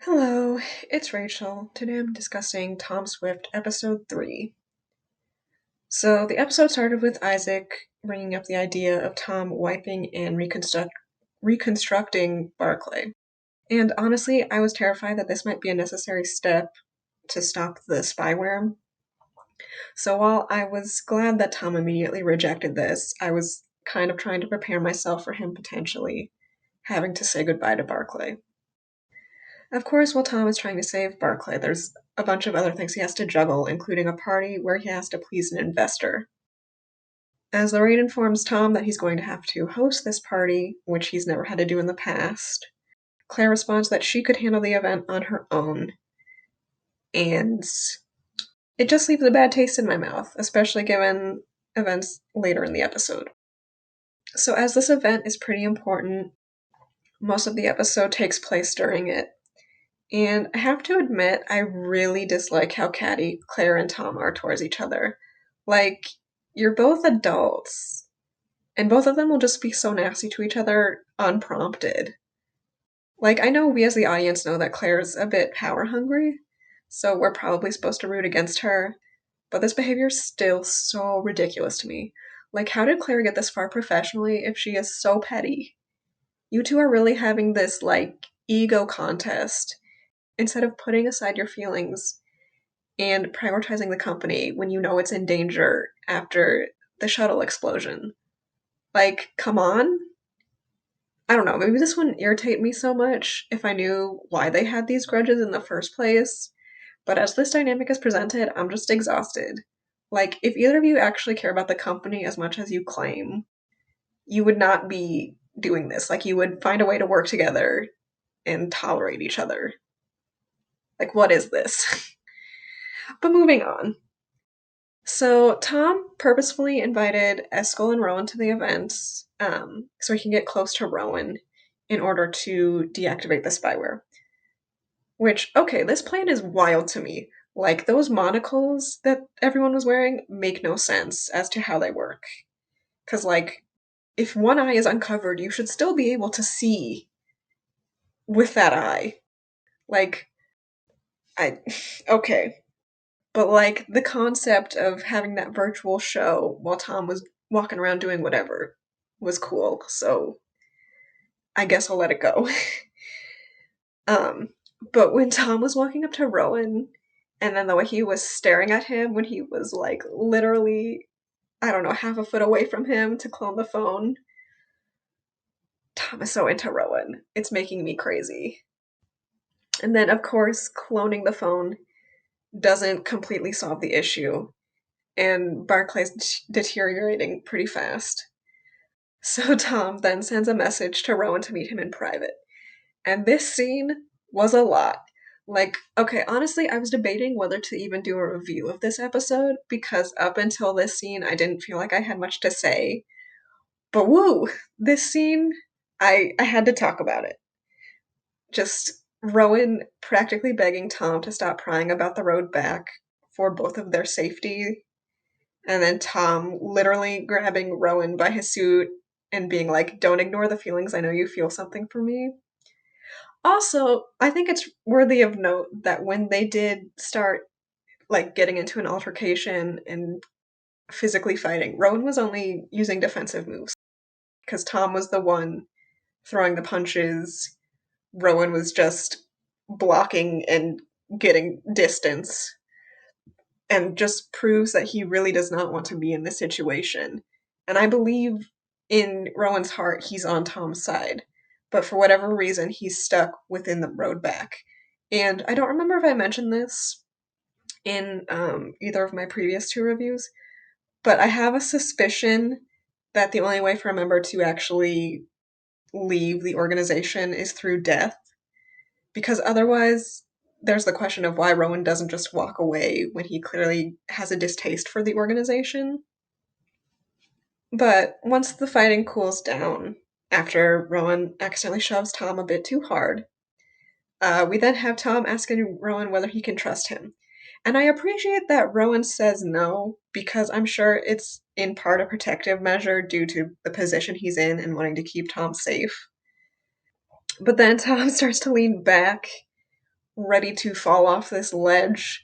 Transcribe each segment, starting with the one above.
Hello, it's Rachel. Today I'm discussing Tom Swift, episode 3. So, the episode started with Isaac bringing up the idea of Tom wiping and reconstructing Barclay. And honestly, I was terrified that this might be a necessary step to stop the spyware. So, while I was glad that Tom immediately rejected this, I was kind of trying to prepare myself for him potentially having to say goodbye to Barclay. Of course, while Tom is trying to save Barclay, there's a bunch of other things he has to juggle, including a party where he has to please an investor. As Lorraine informs Tom that he's going to have to host this party, which he's never had to do in the past, Claire responds that she could handle the event on her own, and it just leaves a bad taste in my mouth, especially given events later in the episode. So, as this event is pretty important, most of the episode takes place during it. And I have to admit, I really dislike how catty Claire and Tom are towards each other. Like, you're both adults, and both of them will just be so nasty to each other unprompted. Like, I know we as the audience know that Claire's a bit power hungry, so we're probably supposed to root against her, but this behavior is still so ridiculous to me. Like, how did Claire get this far professionally if she is so petty? You two are really having this, ego contest instead of putting aside your feelings and prioritizing the company when you know it's in danger after the shuttle explosion. Like, come on? I don't know, maybe this wouldn't irritate me so much if I knew why they had these grudges in the first place, but as this dynamic is presented, I'm just exhausted. Like, if either of you actually care about the company as much as you claim, you would not be doing this. Like, you would find a way to work together and tolerate each other. Like, what is this? But moving on. So Tom purposefully invited Eskel and Rowan to the event so he can get close to Rowan in order to deactivate the spyware. Which, okay, this plan is wild to me. Like, those monocles that everyone was wearing make no sense as to how they work. Because, if one eye is uncovered, you should still be able to see with that eye. Like, I. Okay. But the concept of having that virtual show while Tom was walking around doing whatever was cool. So I guess I'll let it go. um, but when Tom was walking up to Rowan, and then the way he was staring at him when he was literally, I don't know, half a foot away from him to clone the phone. Tom is so into Rowan. It's making me crazy. And then, of course, cloning the phone doesn't completely solve the issue, and Barclay's deteriorating pretty fast. So Tom then sends a message to Rowan to meet him in private. And this scene was a lot. Okay, honestly, I was debating whether to even do a review of this episode because up until this scene, I didn't feel like I had much to say. But woo, this scene, I had to talk about it. Just Rowan practically begging Tom to stop prying about the road back for both of their safety, and then Tom literally grabbing Rowan by his suit and being like, "Don't ignore the feelings, I know you feel something for me." Also, I think it's worthy of note that when they did start getting into an altercation and physically fighting, Rowan was only using defensive moves because Tom was the one throwing the punches. Rowan was just blocking and getting distance, and just proves that he really does not want to be in this situation. And I believe in Rowan's heart he's on Tom's side, but for whatever reason he's stuck within the road back. And I don't remember if I mentioned this in either of my previous two reviews, but I have a suspicion that the only way for a member to actually leave the organization is through death, because otherwise there's the question of why Rowan doesn't just walk away when he clearly has a distaste for the organization. But once the fighting cools down, after Rowan accidentally shoves Tom a bit too hard, we then have Tom asking Rowan whether he can trust him. And I appreciate that Rowan says no, because I'm sure it's in part a protective measure due to the position he's in and wanting to keep Tom safe. But then Tom starts to lean back ready to fall off this ledge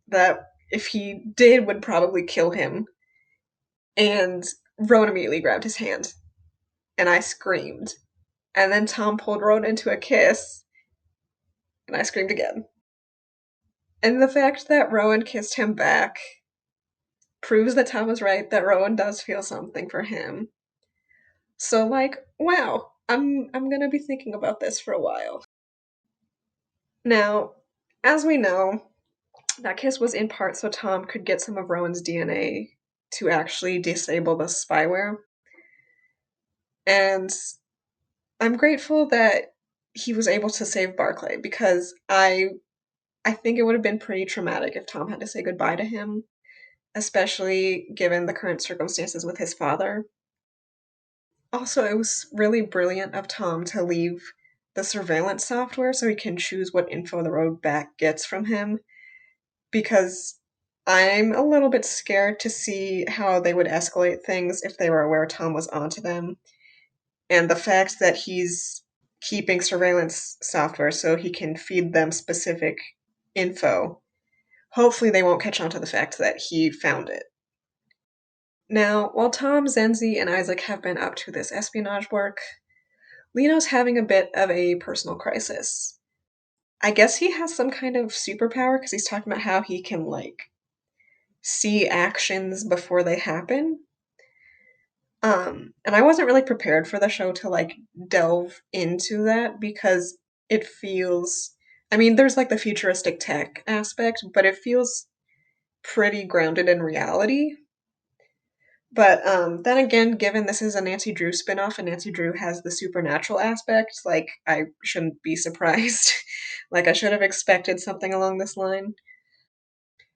that, if he did, would probably kill him. And Rowan immediately grabbed his hand, and I screamed. And then Tom pulled Rowan into a kiss, and I screamed again. And the fact that Rowan kissed him back proves that Tom was right, that Rowan does feel something for him. So, like, wow, I'm gonna be thinking about this for a while. Now, as we know, that kiss was in part so Tom could get some of Rowan's DNA to actually disable the spyware. And I'm grateful that he was able to save Barclay, because I think it would have been pretty traumatic if Tom had to say goodbye to him, especially given the current circumstances with his father. Also, it was really brilliant of Tom to leave the surveillance software so he can choose what info the road back gets from him, because I'm a little bit scared to see how they would escalate things if they were aware Tom was onto them. And the fact that he's keeping surveillance software so he can feed them specific info, hopefully they won't catch on to the fact that he found it. Now, while Tom, Zenzi, and Isaac have been up to this espionage work, Leno's having a bit of a personal crisis. I guess he has some kind of superpower, because he's talking about how he can, like, see actions before they happen. And I wasn't really prepared for the show to, like, delve into that, because it feels, I mean, there's, like, the futuristic tech aspect, but it feels pretty grounded in reality. But then again, given this is a Nancy Drew spinoff and Nancy Drew has the supernatural aspect, like, I shouldn't be surprised. Like, I should have expected something along this line.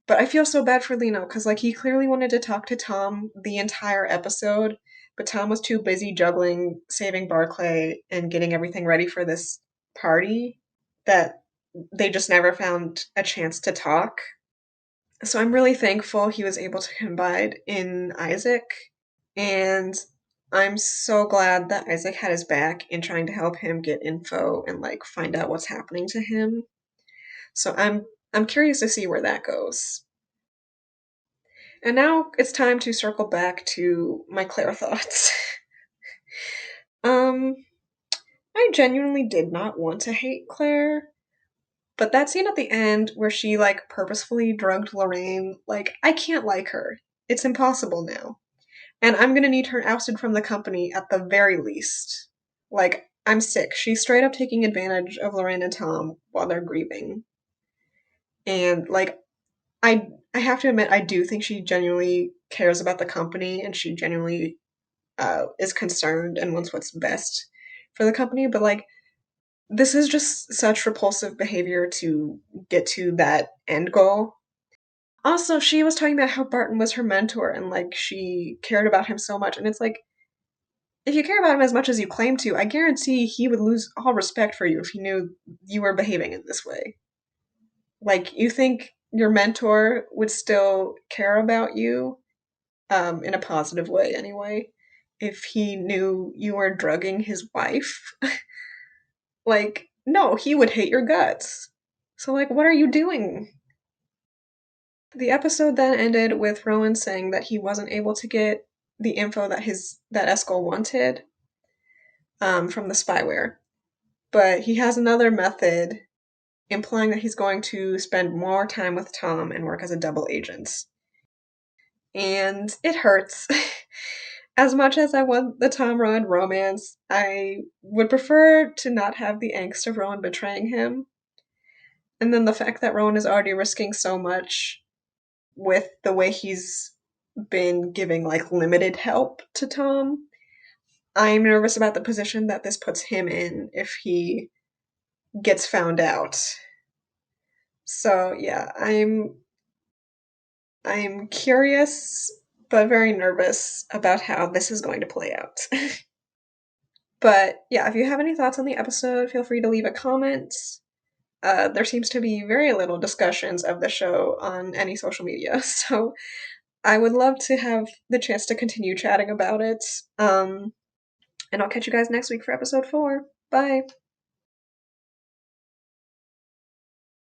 But I feel so bad for Leno, because, like, he clearly wanted to talk to Tom the entire episode, but Tom was too busy juggling saving Barclay and getting everything ready for this party that they just never found a chance to talk. So I'm really thankful he was able to confide in Isaac, and I'm so glad that Isaac had his back in trying to help him get info and, like, find out what's happening to him. So I'm curious to see where that goes. And now it's time to circle back to my Claire thoughts. um I genuinely did not want to hate Claire, but that scene at the end where she, like, purposefully drugged Lorraine, like, I can't like her. It's impossible now. And I'm gonna need her ousted from the company at the very least. Like, I'm sick. She's straight up taking advantage of Lorraine and Tom while they're grieving. And, like, I have to admit, I do think she genuinely cares about the company, and she genuinely is concerned and wants what's best for the company. But, like, this is just such repulsive behavior to get to that end goal. Also, she was talking about how Barton was her mentor and, like, she cared about him so much. And it's like, if you care about him as much as you claim to, I guarantee he would lose all respect for you if he knew you were behaving in this way. Like, you think your mentor would still care about you, in a positive way anyway, if he knew you were drugging his wife? Like, no, he would hate your guts. So, like, what are you doing? The episode then ended with Rowan saying that he wasn't able to get the info that Eskel wanted, from the spyware. But he has another method, implying that he's going to spend more time with Tom and work as a double agent. And it hurts. As much as I want the Tom Rowan romance, I would prefer to not have the angst of Rowan betraying him. And then the fact that Rowan is already risking so much with the way he's been giving, like, limited help to Tom. I'm nervous about the position that this puts him in if he gets found out. So yeah, I'm curious but very nervous about how this is going to play out. But yeah, if you have any thoughts on the episode, feel free to leave a comment. There seems to be very little discussions of the show on any social media, so I would love to have the chance to continue chatting about it. And I'll catch you guys next week for episode 4. Bye!